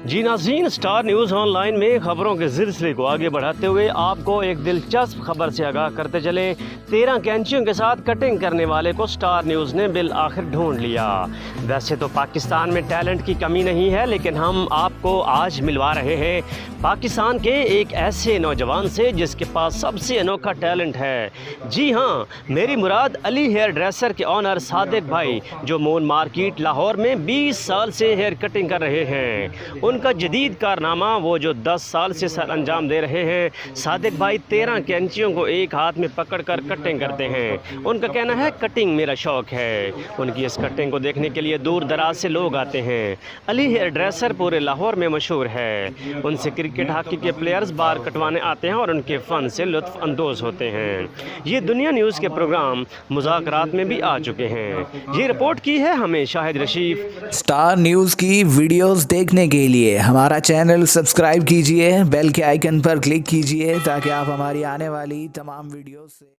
जी नाज़रीन, star news online में ख़बरों के सिलसिले को आगे बढ़ाते हुए आपको एक दिलचस्प खबर से आगाह करते चले। 13 कैंचियों के साथ कटिंग करने वाले को स्टार न्यूज़ ने बिल आखिर ढूंढ लिया। वैसे तो पाकिस्तान में टैलेंट की कमी नहीं है, लेकिन हम आपको आज मिलवा रहे हैं पाकिस्तान के एक ऐसे नौजवान से जिसके पास सबसे अनोखा टैलेंट है। जी हाँ, मेरी मुराद अली हेयर ड्रेसर के ऑनर सादिक भाई, जो मून मार्केट लाहौर में 20 साल से हेयर कटिंग कर रहे हैं। उनका जदीद कारनामा वो जो 10 साल से सर अंजाम दे रहे हैं। सादिक भाई 13 कैंचियों को एक हाथ में पकड़कर कटिंग करते हैं। उनका कहना है कटिंग मेरा शौक़ है। उनकी इस कटिंग को देखने के लिए दूर दराज से लोग आते हैं। अली हेयर ड्रेसर पूरे लाहौर में मशहूर है। उनसे क्रिकेट हॉकी के प्लेयर्स बाल कटवाने आते हैं और उनके फ़न से लुत्फ़ अंदोज़ होते हैं। ये दुनिया न्यूज़ के प्रोग्राम मुज़ाकरात में भी आ चुके हैं। ये रिपोर्ट की है हमें शाहिद रशीफ। स्टार न्यूज़ की वीडियोस देखने के लिए हमारा चैनल सब्सक्राइब कीजिए, बेल के आइकन पर क्लिक कीजिए ताकि आप हमारी आने वाली तमाम वीडियोस से